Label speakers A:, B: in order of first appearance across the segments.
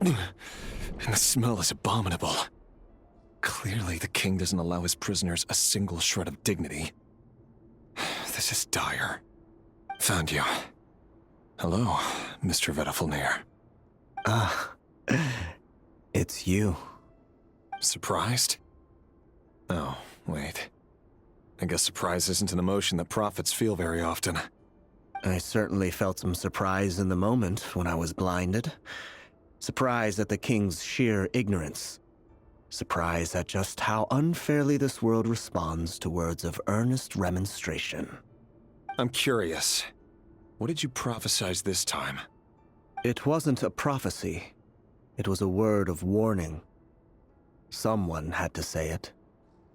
A: And the smell is abominable. Clearly, the king doesn't allow his prisoners a single shred of dignity. This is dire. Found you. Hello, Mr. Vettelfnir.
B: Ah, it's you.
A: Surprised? Oh, wait. I guess surprise isn't an emotion that prophets feel very often.
B: I certainly felt some surprise in the moment when I was blinded. Surprise at the king's sheer ignorance. Surprise at just how unfairly this world responds to words of earnest remonstration.
A: I'm curious. What did you prophesize this time?
B: It wasn't a prophecy. It was a word of warning. Someone had to say it.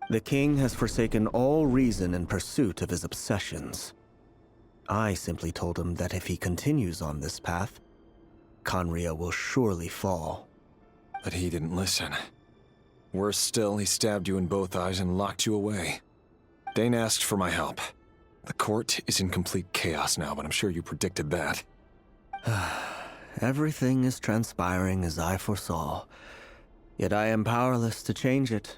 B: The king has forsaken all reason in pursuit of his obsessions. I simply told him that if he continues on this path, Khaenri'ah will surely fall.
A: But he didn't listen. Worse still, he stabbed you in both eyes and locked you away. Dane asked for my help. The court is in complete chaos now, but I'm sure you predicted that.
B: Everything is transpiring as I foresaw, yet I am powerless to change it.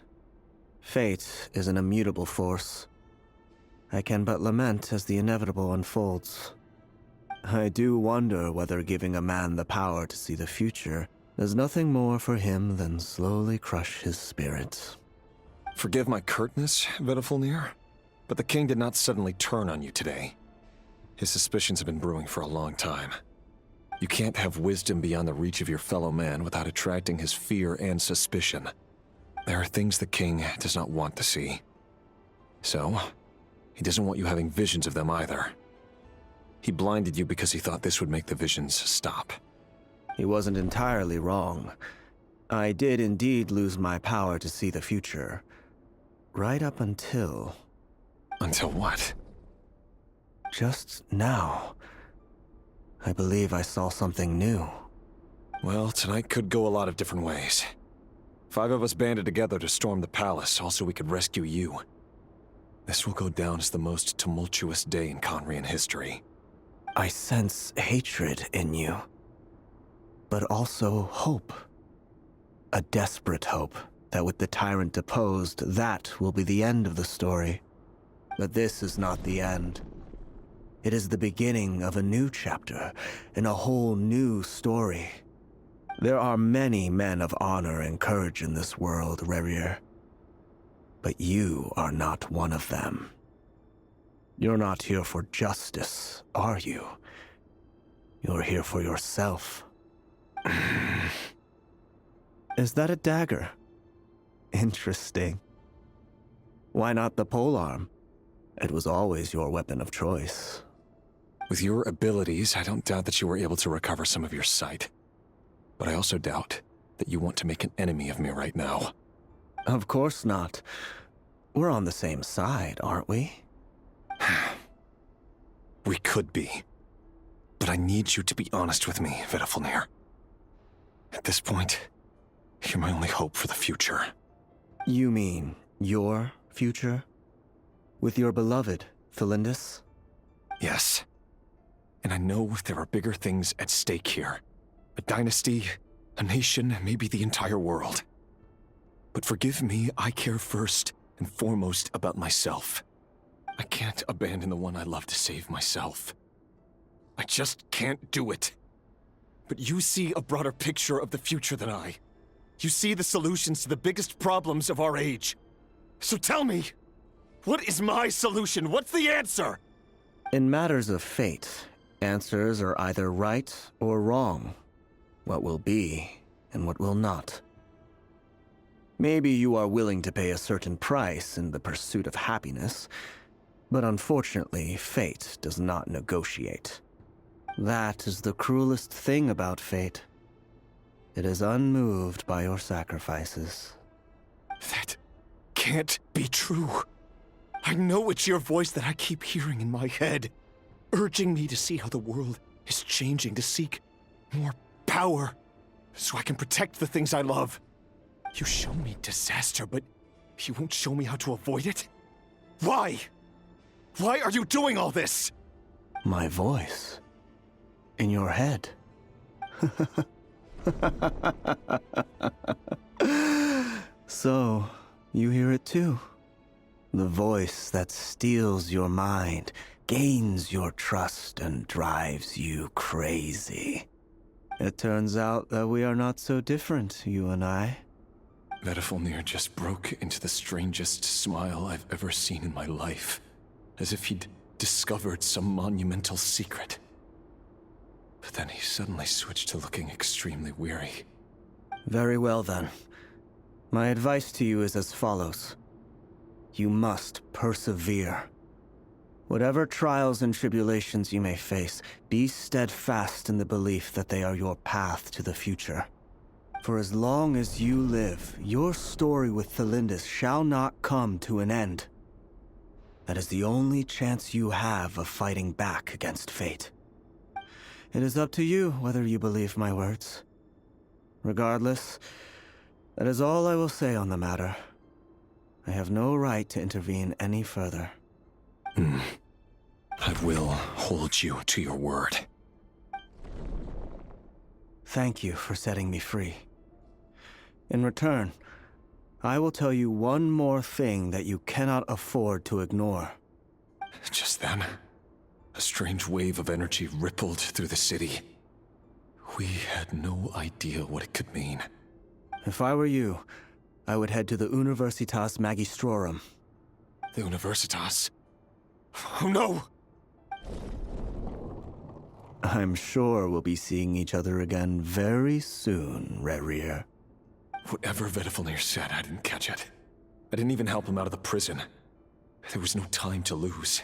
B: Fate is an immutable force. I can but lament as the inevitable unfolds. I do wonder whether giving a man the power to see the future does nothing more for him than slowly crush his spirit.
A: Forgive my curtness, Vettelfnir, but the king did not suddenly turn on you today. His suspicions have been brewing for a long time. You can't have wisdom beyond the reach of your fellow man without attracting his fear and suspicion. There are things the king does not want to see. So, he doesn't want you having visions of them either. He blinded you because he thought this would make the visions stop.
B: He wasn't entirely wrong. I did indeed lose my power to see the future. Right up until...
A: Until what?
B: Just now. I believe I saw something new.
A: Well, tonight could go a lot of different ways. 5 of us banded together to storm the palace, also we could rescue you. This will go down as the most tumultuous day in Khaenri'ah history.
B: I sense hatred in you. But also hope. A desperate hope that with the tyrant deposed, that will be the end of the story. But this is not the end. It is the beginning of a new chapter, in a whole new story. There are many men of honor and courage in this world, Rerir. But you are not one of them. You're not here for justice, are you? You're here for yourself. Is that a dagger? Interesting. Why not the polearm? It was always your weapon of choice.
A: With your abilities, I don't doubt that you were able to recover some of your sight. But I also doubt that you want to make an enemy of me right now.
B: Of course not. We're on the same side, aren't we?
A: We could be. But I need you to be honest with me, Vettelfnir. At this point, you're my only hope for the future.
B: You mean your future? With your beloved, Felindus?
A: Yes. And I know there are bigger things at stake here. A dynasty, a nation, maybe the entire world. But forgive me, I care first and foremost about myself. I can't abandon the one I love to save myself. I just can't do it. But you see a broader picture of the future than I. You see the solutions to the biggest problems of our age. So tell me, what is my solution? What's the answer?
B: In matters of fate, answers are either right or wrong. What will be and what will not. Maybe you are willing to pay a certain price in the pursuit of happiness, but unfortunately, fate does not negotiate. That is the cruelest thing about fate. It is unmoved by your sacrifices.
A: That can't be true. I know it's your voice that I keep hearing in my head, urging me to see how the world is changing, to seek more power, so I can protect the things I love. You show me disaster, but you won't show me how to avoid it? Why? Why are you doing all this?
B: My voice. In your head. So, you hear it too? The voice that steals your mind, gains your trust, and drives you crazy. It turns out that we are not so different, you and I.
A: Vedifilnir just broke into the strangest smile I've ever seen in my life, as if he'd discovered some monumental secret. But then he suddenly switched to looking extremely weary.
B: Very well then. My advice to you is as follows. You must persevere. Whatever trials and tribulations you may face, be steadfast in the belief that they are your path to the future. For as long as you live, your story with Thelindis shall not come to an end. That is the only chance you have of fighting back against fate. It is up to you whether you believe my words. Regardless, that is all I will say on the matter. I have no right to intervene any further.
A: I will hold you to your word.
B: Thank you for setting me free. In return, I will tell you one more thing that you cannot afford to ignore.
A: Just then, a strange wave of energy rippled through the city. We had no idea what it could mean.
B: If I were you, I would head to the Universitas Magistrorum.
A: The Universitas? Oh no!
B: I'm sure we'll be seeing each other again very soon, Rerir.
A: Whatever Vedifilnir said, I didn't catch it. I didn't even help him out of the prison. There was no time to lose.